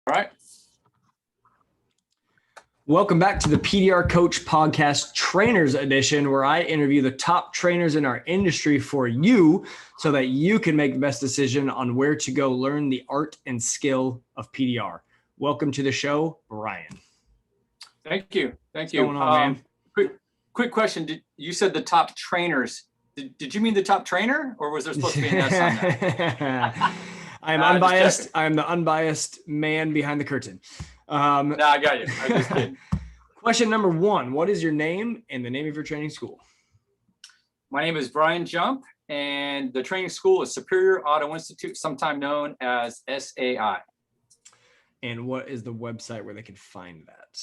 right. Welcome back to the PDR Coach Podcast Trainers Edition, where I interview the top trainers in our industry for you so that you can make the best decision on where to go learn the art and skill of PDR. Welcome to the show, Brian. Thank you. What's going on, man? Quick question. You said the top trainers. Did you mean the top trainer, or was there supposed to be an S on that? I'm unbiased. I'm the unbiased man behind the curtain. No, I got you. I'm just kidding. Question number one, what is your name and the name of your training school? My name is Brian Jump, and the training school is Superior Auto Institute, sometime known as SAI. And what is the website where they can find that?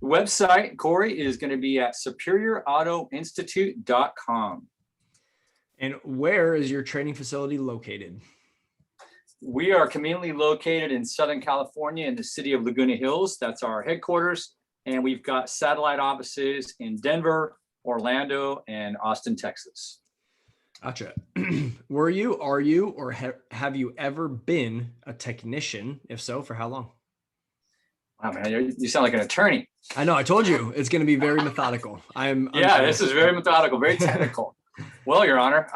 The website, Corey, is going to be at superiorautoinstitute.com. And where is your training facility located? We are conveniently located in Southern California in the city of Laguna Hills. That's our headquarters. And we've got satellite offices in Denver, Orlando, and Austin, Texas. Gotcha. Were you, are you, or have you ever been a technician? If so, for how long? Wow, man, you sound like an attorney. I know. I told you it's going to be very methodical. This is very methodical, very technical. Well, Your Honor,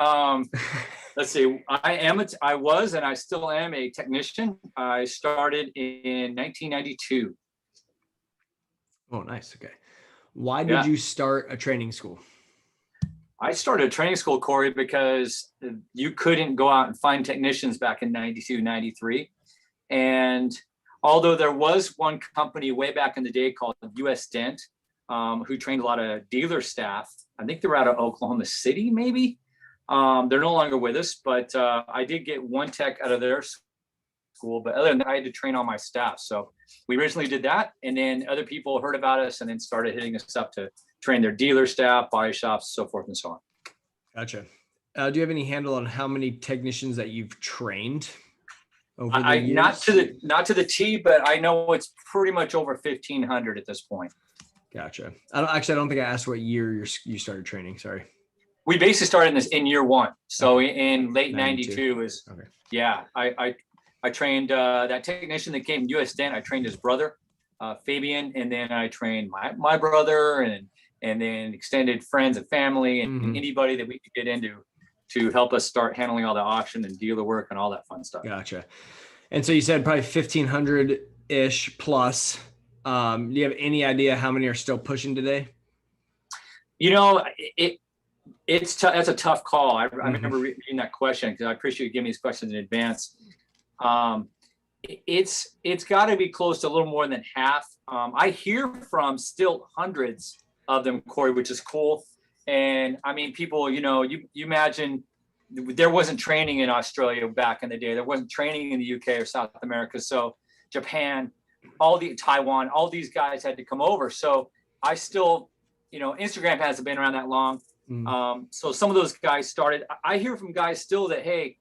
let's see. I was, and I still am a technician. I started in 1992. Oh, nice. Okay. Why did you start a training school? I started a training school, Corey, because you couldn't go out and find technicians back in 92, 93. And although there was one company way back in the day called US Dent, who trained a lot of dealer staff. I think they were out of Oklahoma City, maybe. They're no longer with us, but I did get one tech out of their school, but other than that, I had to train all my staff. So we originally did that, and then other people heard about us and then started hitting us up to train their dealer staff, body shops, so forth and so on. Gotcha. Do you have any handle on how many technicians that you've trained over the years? Not to the T, but I know it's pretty much over 1,500 at this point. Gotcha. I don't think I asked what year you started training. Sorry. We basically started in year one. So in late 92 is, okay. Yeah, I trained that technician that came from US Dent. I trained his brother, Fabian, and then I trained my brother and then extended friends and family and anybody that we could get into to help us start handling all the auction and dealer work and all that fun stuff. Gotcha. And so you said probably 1,500-ish plus. Do you have any idea how many are still pushing today? You know, that's a tough call. I remember reading that question because I appreciate you giving me these questions in advance. It's got to be close to a little more than half. I hear from still hundreds of them, Corey, which is cool. And I mean, people, you imagine there wasn't training in Australia back in the day. There wasn't training in the UK or South America. So Japan, Taiwan, all these guys had to come over. So I still, Instagram hasn't been around that long. So some of those guys started. I hear from guys still that, hey,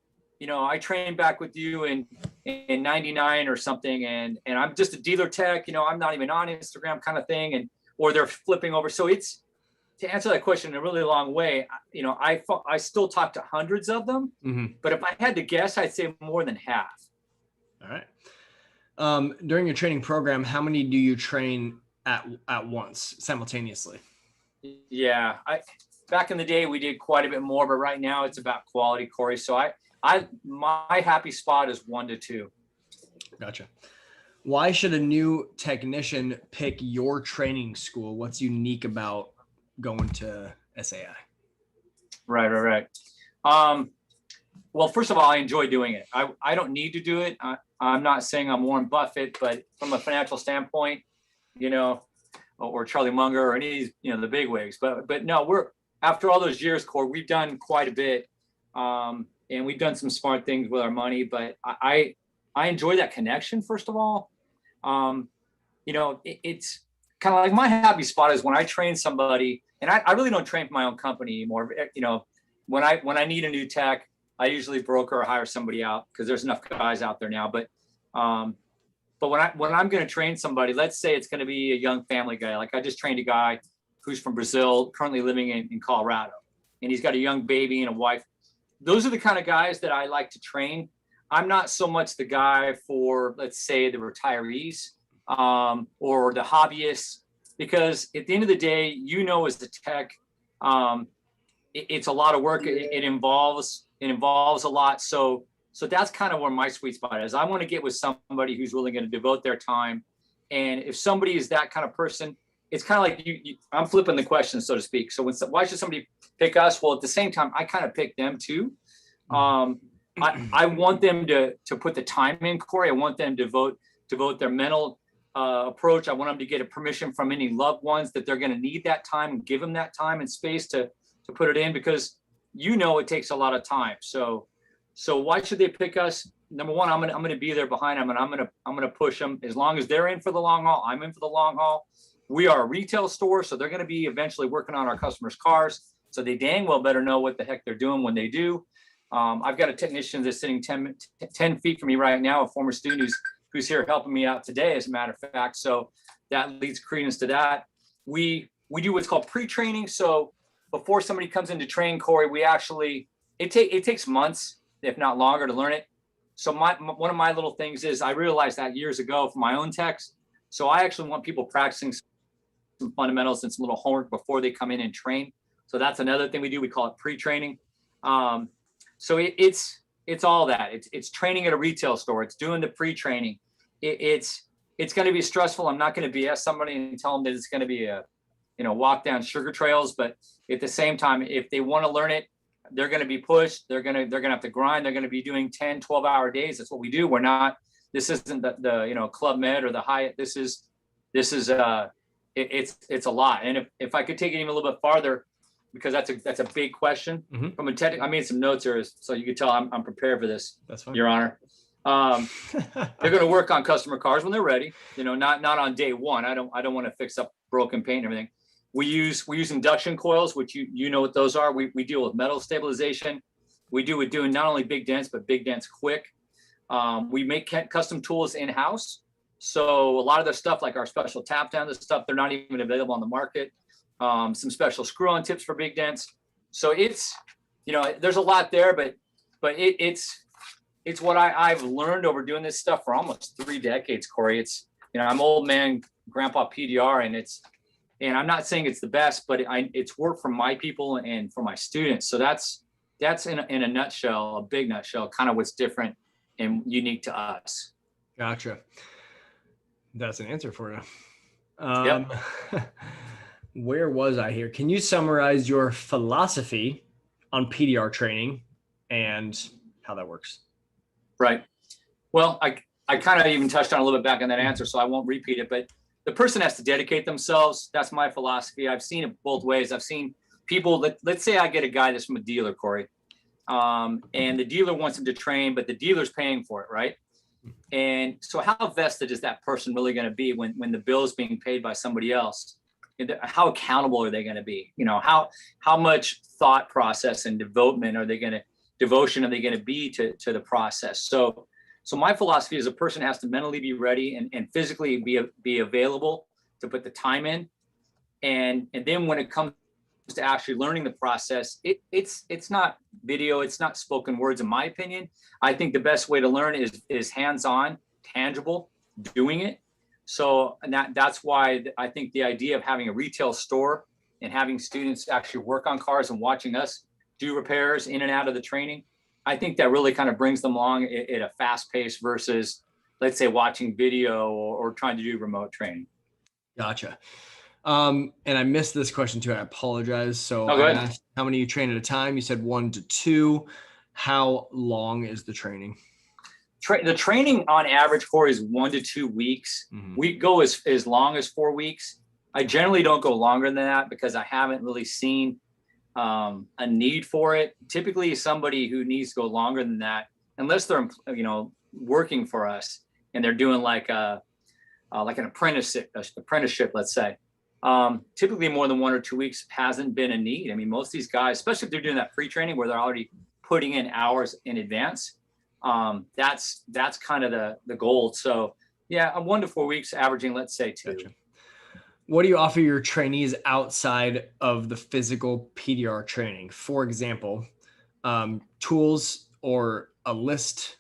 I trained back with you in 99 or something. And I'm just a dealer tech, I'm not even on Instagram kind of thing. Or they're flipping over. So it's, to answer that question in a really long way, I still talk to hundreds of them, but if I had to guess, I'd say more than half. All right. During your training program, how many do you train at once simultaneously? Yeah. Back in the day, we did quite a bit more, but right now it's about quality, Corey. So my happy spot is 1 to 2. Gotcha. Why should a new technician pick your training school? What's unique about going to SAI? Right. Well, first of all, I enjoy doing it. I don't need to do it. I'm not saying I'm Warren Buffett, but from a financial standpoint, or Charlie Munger or any of these, the big wigs. But no, after all those years, Corey, we've done quite a bit. And we've done some smart things with our money, but I enjoy that connection, first of all. It's kind of like my happy spot is when I train somebody, and I really don't train for my own company anymore. When I need a new tech, I usually broker or hire somebody out because there's enough guys out there now. But when I'm going to train somebody, let's say it's going to be a young family guy. Like I just trained a guy who's from Brazil, currently living in Colorado, and he's got a young baby and a wife. Those are the kind of guys that I like to train. I'm not so much the guy for, let's say, the retirees or the hobbyists, because at the end of the day, as the tech, it's a lot of work. It involves a lot. So that's kind of where my sweet spot is. I want to get with somebody who's really going to devote their time. And if somebody is that kind of person, it's kind of like I'm flipping the question, so to speak. So why should somebody pick us? Well, at the same time, I kind of pick them too. I want them to put the time in, Corey. I want them to devote their mental approach. I want them to get a permission from any loved ones that they're going to need that time, and give them that time and space to put it in, because it takes a lot of time. So why should they pick us? Number one, I'm gonna be there behind them, and I'm gonna push them as long as they're in for the long haul. I'm in for the long haul. We are a retail store, so they're going to be eventually working on our customers' cars. So they dang well better know what the heck they're doing when they do. I've got a technician that's sitting 10 feet from me right now, a former student who's here helping me out today, as a matter of fact. So that leads credence to that. We do what's called pre-training. So before somebody comes in to train, Corey, it takes months, if not longer, to learn it. So one of my little things is, I realized that years ago for my own techs. So I actually want people practicing some fundamentals and some little homework before they come in and train. So that's another thing we do. We call it pre-training. So it's all that. It's training at a retail store. It's doing the pre-training. It's going to be stressful. I'm not going to BS somebody and tell them that it's going to be a walk down sugar trails. But at the same time, if they want to learn it, they're going to be pushed. They're going to have to grind. They're going to be doing 10, 12-hour days. That's what we do. This isn't the Club Med or the Hyatt. This is it's a lot. And if I could take it even a little bit farther, because that's a big question. From a technical, I made some notes here, so you can tell I'm prepared for this. That's fine, Your Honor. They're going to work on customer cars when they're ready. Not on day one. I don't want to fix up broken paint and everything. We use induction coils, which you know what those are. We deal with metal stabilization. We do with doing not only big dents, but big dents quick. We make custom tools in-house. So a lot of the stuff, like our special tap down, the stuff, they're not even available on the market. Some special screw-on tips for big dents. So it's, there's a lot there, but it's what I've learned over doing this stuff for almost 3 decades, Corey. It's, I'm old man, grandpa PDR, and I'm not saying it's the best, but it's worked for my people and for my students. So that's in a nutshell, a big nutshell, kind of what's different and unique to us. Gotcha. That's an answer for you. Yep. Where was I here? Can you summarize your philosophy on PDR training and how that works? Right. Well, I kind of even touched on a little bit back in that answer, so I won't repeat it, but the person has to dedicate themselves. That's my philosophy. I've seen it both ways. I've seen people, let's say I get a guy that's from a dealer, Corey, and the dealer wants him to train, but the dealer's paying for it, right? And so how vested is that person really going to be when the bill is being paid by somebody else? How accountable are they going to be? How much thought process and devotion are they going to be to the process? So my philosophy is a person has to mentally be ready and physically be available to put the time in. And then when it comes to actually learning the process, it's not video, it's not spoken words, in my opinion. I think the best way to learn is hands-on, tangible, doing it. So that's why I think the idea of having a retail store and having students actually work on cars and watching us do repairs in and out of the training, I think that really kind of brings them along at a fast pace versus, let's say, watching video or trying to do remote training. Gotcha. And I missed this question too. I apologize. So go I ahead. asked how many you train at a time. You said 1 to 2. How long is the training? The training on average, Corey, is 1 to 2 weeks. Mm-hmm. We go as long as 4 weeks. I generally don't go longer than that because I haven't really seen a need for it. Typically, somebody who needs to go longer than that, unless they're working for us and they're doing like an apprenticeship, let's say. Typically, more than 1 or 2 weeks hasn't been a need. I mean, most of these guys, especially if they're doing that pre-training where they're already putting in hours in advance, that's kind of the goal. So yeah, 1 to 4 weeks, averaging, let's say 2. Gotcha. What do you offer your trainees outside of the physical PDR training? For example, tools or a list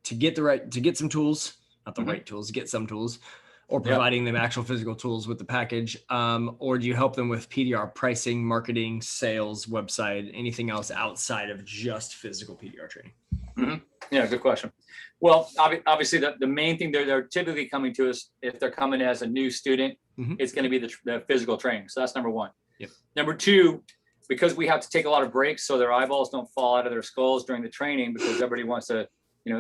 to get some tools, not the right tools, get some tools, or providing them actual physical tools with the package? Or do you help them with PDR pricing, marketing, sales, website, anything else outside of just physical PDR training? Yeah, good question. Well, obviously the main thing they're typically coming to us, if they're coming as a new student, it's going to be the physical training. So that's number one. Yep. Number two, because we have to take a lot of breaks so their eyeballs don't fall out of their skulls during the training, because everybody wants to,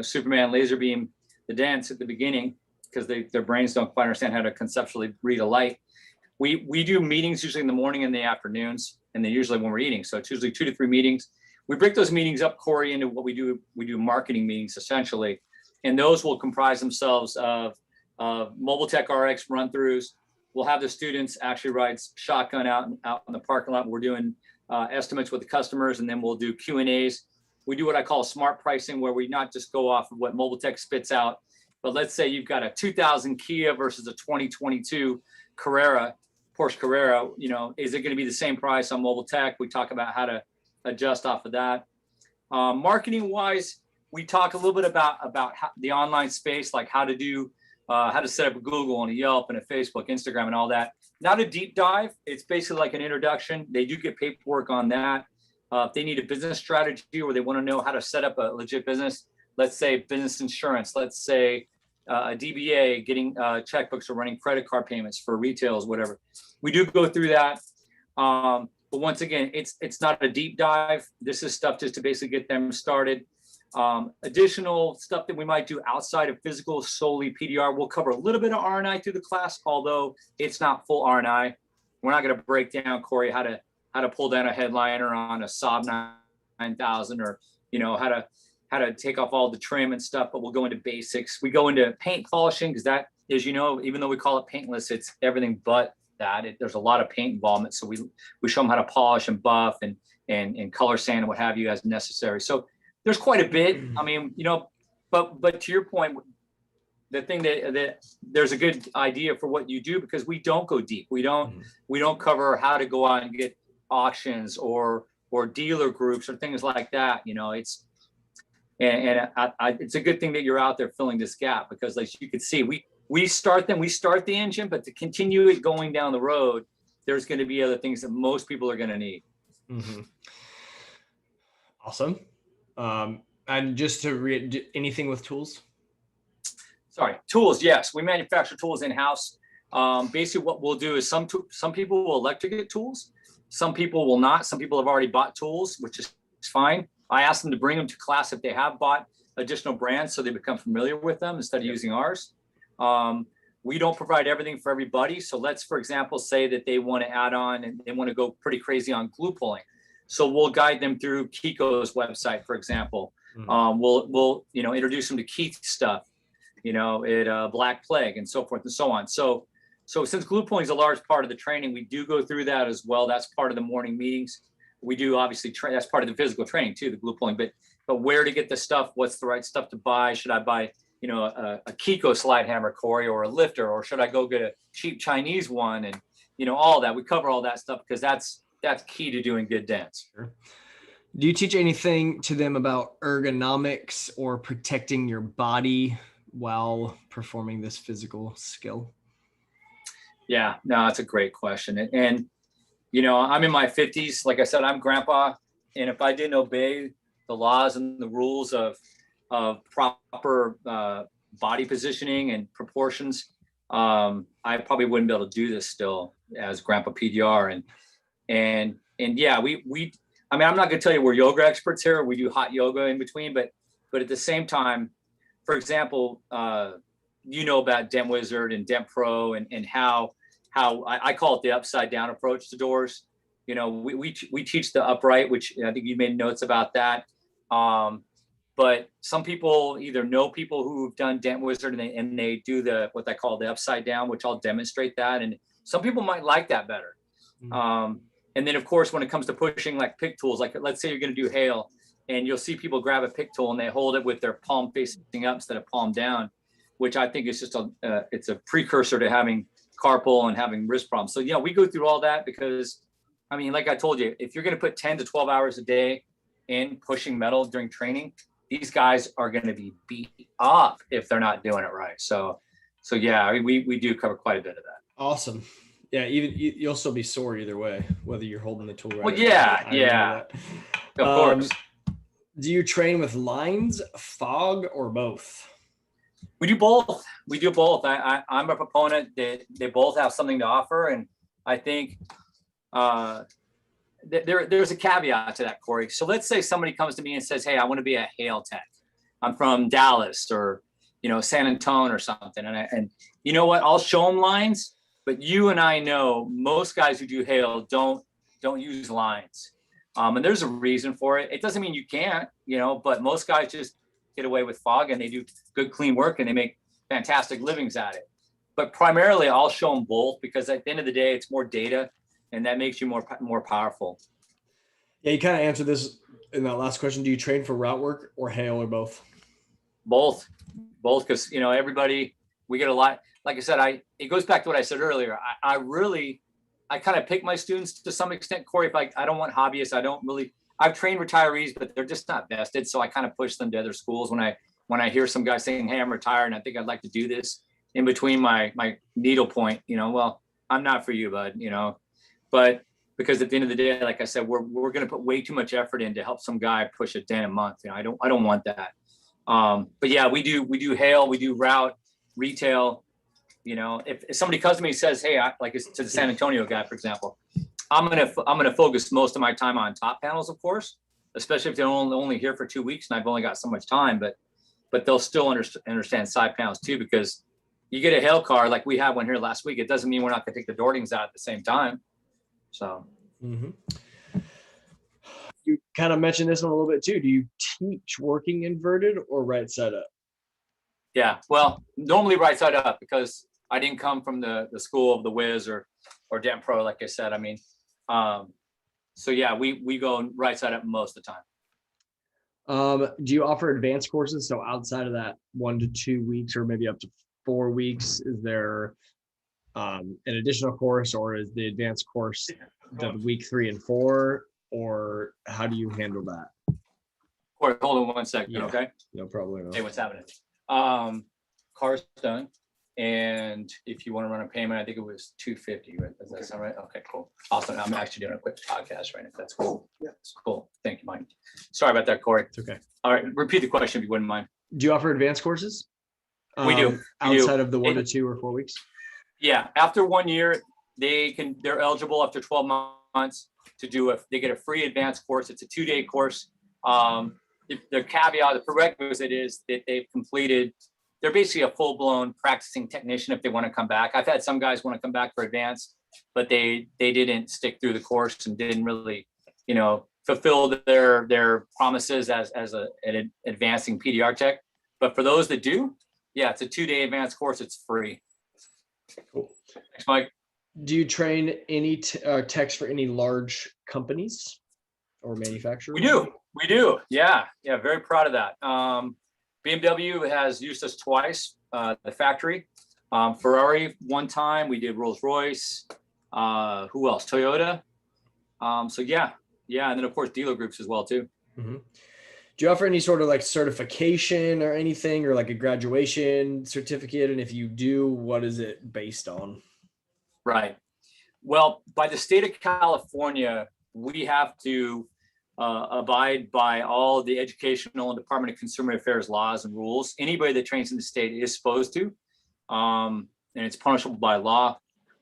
Superman laser beam the dance at the beginning because their brains don't quite understand how to conceptually read a light. We do meetings usually in the morning and the afternoons, and then usually when we're eating. So it's usually 2 to 3 meetings. We break those meetings up, Corey, into what we do. We do marketing meetings essentially, and those will comprise themselves of mobile tech RX run-throughs. We'll have the students actually ride shotgun out in the parking lot. We're doing estimates with the customers, and then we'll do Q&As. We do what I call smart pricing, where we not just go off of what mobile tech spits out, but let's say you've got a 2000 Kia versus a 2022 Porsche Carrera. Is it going to be the same price on mobile tech? We talk about how to adjust off of that. Marketing wise, we talk a little bit about how, the online space, like how to set up a Google and a Yelp and a Facebook, Instagram, and all that. Not a deep dive. It's basically like an introduction. They do get paperwork on that. If they need a business strategy or they want to know how to set up a legit business, let's say business insurance, let's say a DBA, getting checkbooks or running credit card payments for retails, whatever. We do go through that. But once again, it's not a deep dive. This is stuff just to basically get them started. Additional stuff that we might do outside of physical, solely PDR. We'll cover a little bit of R&I through the class, although it's not full R&I. We're not going to break down, Corey, how to pull down a headliner on a Saab 9000, or how to take off all the trim and stuff. But we'll go into basics. We go into paint polishing, because that is, even though we call it paintless, it's everything but that. There's a lot of paint involvement. So we show them how to polish and buff and color sand and what have you as necessary. So there's quite a bit. I mean, but to your point, the thing that there's a good idea for what you do, because we don't go deep. We don't cover how to go out and get auctions or dealer groups or things like that. It's it's a good thing that you're out there filling this gap, because like you could see, we start the engine, but to continue it going down the road, there's going to be other things that most people are going to need. Awesome. And just to anything with tools? Sorry, tools. Yes, we manufacture tools in-house. Basically what we'll do is some people will electrocute tools. Some people will not. Some people have already bought tools, which is fine. I ask them to bring them to class if they have bought additional brands, so they become familiar with them instead of using ours. We don't provide everything for everybody. So let's, for example, say that they want to add on and they want to go pretty crazy on glue pulling. So we'll guide them through Kiko's website, for example. We'll introduce them to Keith's stuff, at Black Plague and so forth and so on. So since glue pulling is a large part of the training, we do go through that as well. That's part of the morning meetings. We do obviously that's part of the physical training too, the glue pulling, but where to get the stuff, what's the right stuff to buy? Should I buy, a Kiko slide hammer, Corey, or a lifter, or should I go get a cheap Chinese one? And, all that, we cover all that stuff, because that's key to doing good dance. Sure. Do you teach anything to them about ergonomics or protecting your body while performing this physical skill? Yeah, no, that's a great question. And I'm in my 50s. Like I said, I'm grandpa. And if I didn't obey the laws and the rules of proper body positioning and proportions, I probably wouldn't be able to do this still as grandpa PDR. And yeah, I'm not going to tell you we're yoga experts here. We do hot yoga in between, but at the same time, for example, about Dent Wizard and Dent Pro and how I call it the upside down approach to doors. We teach the upright, which I think you made notes about that. But some people either know people who've done Dent Wizard and they do what I call the upside down, which I'll demonstrate that. And some people might like that better. And then of course, when it comes to pushing like pick tools, like let's say you're going to do hail, and you'll see people grab a pick tool and they hold it with their palm facing up instead of palm down, which I think is just it's a precursor to having carpal and having wrist problems. So, we go through all that because, like I told you, if you're going to put 10 to 12 hours a day in pushing metal during training, these guys are going to be beat up if they're not doing it right. So yeah, we do cover quite a bit of that. Awesome. Yeah, even you'll still be sore either way, whether you're holding the tool right. Well, yeah. Of course. Do you train with lines, fog, or both? We do both. I'm a proponent that they both have something to offer, and I think there's a caveat to that, Corey. So let's say somebody comes to me and says, "Hey, I want to be a hail tech. I'm from Dallas or San Antonio or something," and you know what? I'll show them lines, but you and I know most guys who do hail don't use lines, and there's a reason for it. It doesn't mean you can't, but most guys just get away with fog, and they do good, clean work, and they make fantastic livings at it. But primarily, I'll show them both because at the end of the day, it's more data, and that makes you more powerful. Yeah, you kind of answered this in that last question. Do you train for route work or hail or both? Both, because everybody, we get a lot. Like I said, it goes back to what I said earlier. I kind of pick my students to some extent, Corey. If I don't want hobbyists, I've trained retirees, but they're just not vested. So I kind of push them to other schools when I hear some guy saying, "Hey, I'm retired and I think I'd like to do this in between my needle point," well, I'm not for you, bud, but because at the end of the day, like I said, we're going to put way too much effort in to help some guy push a den a month. I don't want that. But yeah, we do hail, we do route, retail. If somebody comes to me and says, "Hey," like to the San Antonio guy, for example, I'm gonna focus most of my time on top panels, of course, especially if they're only here for 2 weeks and I've only got so much time. But they'll still understand side panels too, because you get a hail car like we had one here last week. It doesn't mean we're not gonna take the Dortings out at the same time. So. Mm-hmm. You kind of mentioned this one a little bit too. Do you teach working inverted or right side up? Yeah, well, normally right side up because I didn't come from the school of the Wiz or Dent Pro, like I said. So yeah, we go right side up most of the time. Do you offer advanced courses? So outside of that 1 to 2 weeks or maybe up to 4 weeks, is there an additional course, or is the advanced course the week 3 and 4, or how do you handle that? Corey, hold on 1 second, Yeah. Okay? No problem. Hey, what's happening? Car's done. And if you want to run a payment, I think it was $250. Right? Does that sound right? Okay, cool. Awesome. I'm actually doing a quick podcast right now. That's cool. Yeah, it's cool. Thank you, Mike. Sorry about that, Corey. It's okay. All right. Repeat the question if you wouldn't mind. Do you offer advanced courses? We do. Outside of the 1 to 2 or 4 weeks? Yeah. After 1 year, they're eligible after 12 months to they get a free advanced course. It's a 2-day course. The caveat, the prerequisite is that they're basically a full-blown practicing technician if they want to come back. I've had some guys want to come back for advanced, but they didn't stick through the course and didn't really, fulfill their promises as an advancing PDR tech. But for those that do, yeah, it's a 2-day advanced course. It's free. Cool. Thanks, Mike. Do you train any techs for any large companies or manufacturers? We do. Yeah. Very proud of that. BMW has used us twice, the factory. Ferrari one time. We did Rolls-Royce. Who else? Toyota. So yeah. And then of course dealer groups as well too. Mm-hmm. Do you offer any sort of like certification or anything, or like a graduation certificate? And if you do, what is it based on? Right. Well, by the state of California, we have to abide by all the educational and Department of Consumer Affairs laws and rules. Anybody that trains in the state is supposed to, and it's punishable by law.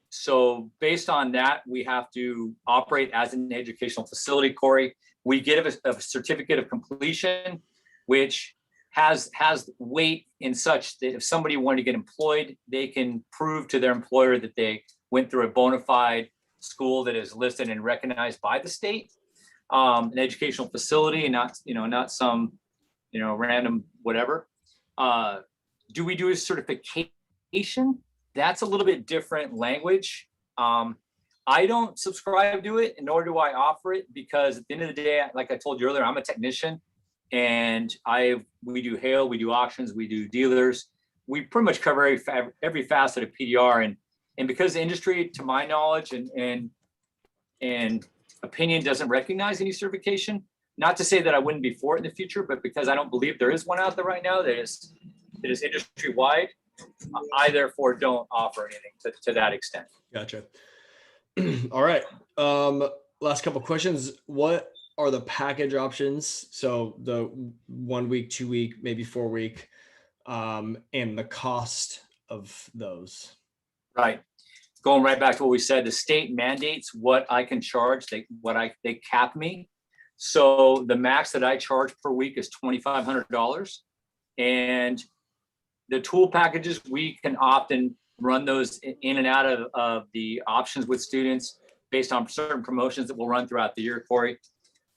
So based on that, we have to operate as an educational facility, Corey. We get a certificate of completion, which has weight in such that if somebody wanted to get employed, they can prove to their employer that they went through a bona fide school that is listed and recognized by the state. An educational facility and not some, random whatever. Do we do a certification? That's a little bit different language. I don't subscribe to it, nor do I offer it, because at the end of the day, like I told you earlier, I'm a technician, and we do hail, we do auctions, we do dealers. We pretty much cover every facet of PDR, and because the industry, to my knowledge and opinion, doesn't recognize any certification, not to say that I wouldn't be for it in the future, but because I don't believe there is one out there right now that is industry wide, I therefore don't offer anything to that extent. Gotcha. All right. Last couple questions. What are the package options? So the 1 week, 2 week, maybe 4 week, and the cost of those. Right. Going right back to what we said, the state mandates what I can charge. They cap me. So the max that I charge per week is $2,500. And the tool packages, we can often run those in and out of the options with students based on certain promotions that we'll run throughout the year, Corey.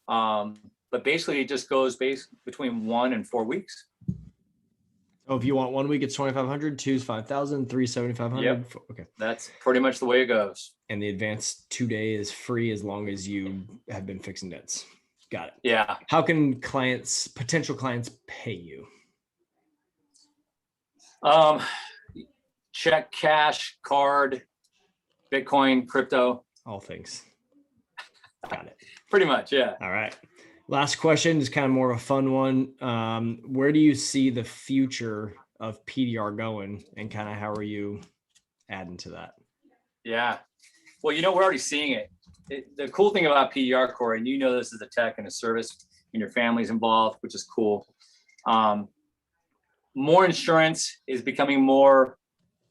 But basically it just goes between 1 and 4 weeks. Oh, if you want 1 week, it's 2,500, 2 is 5,000, 3 is 7,500. Yep. Okay. That's pretty much the way it goes. And the advanced 2-day is free as long as you have been fixing dents. Got it. Yeah. How can potential clients pay you? Check, cash, card, Bitcoin, crypto. All things. Got it. Pretty much. Yeah. All right. Last question is kind of more of a fun one. Where do you see the future of PDR going, and kind of how are you adding to that? Yeah. Well, we're already seeing it. The cool thing about PDR, Corey, and this is a tech and a service, and your family's involved, which is cool. More insurance is becoming more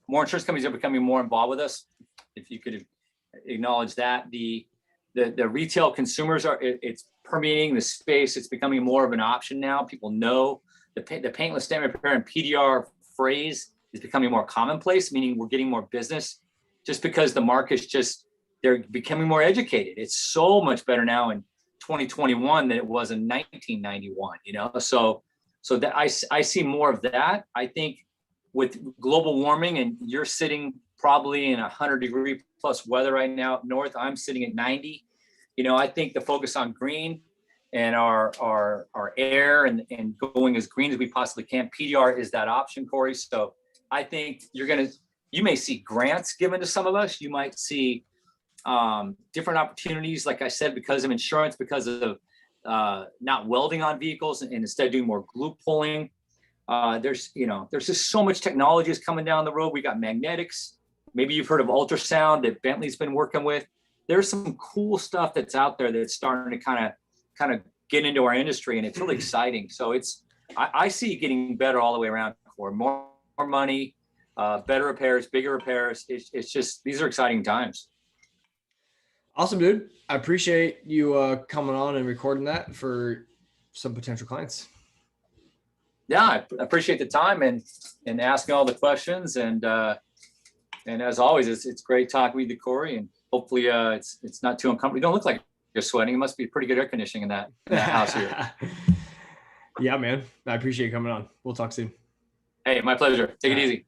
insurance companies are becoming more involved with us. If you could acknowledge that. The retail consumers it's permeating the space. It's becoming more of an option now. People know the paintless stain repair and PDR phrase is becoming more commonplace, meaning we're getting more business just because the market's they're becoming more educated. It's so much better now in 2021 than it was in 1991, so that I see more of that. I think with global warming, and you're sitting probably in 100-degree plus weather right now up north, I'm sitting at 90. I think the focus on green and our air and going as green as we possibly can, PDR is that option, Corey. So I think you may see grants given to some of us. You might see different opportunities, like I said, because of insurance, because of not welding on vehicles and instead doing more glue pulling. There's just so much technology is coming down the road. We got magnetics. Maybe you've heard of ultrasound that Bentley's been working with. There's some cool stuff that's out there that's starting to kind of get into our industry, and it's really exciting. So I see it getting better all the way around. For more money, better repairs, bigger repairs. It's just, these are exciting times. Awesome, dude. I appreciate you coming on and recording that for some potential clients. Yeah, I appreciate the time and asking all the questions. And as always, it's great talking with you, Corey. And hopefully it's not too uncomfortable. You don't look like you're sweating. It must be pretty good air conditioning in that house here. Yeah, man. I appreciate you coming on. We'll talk soon. Hey, my pleasure. Take it easy.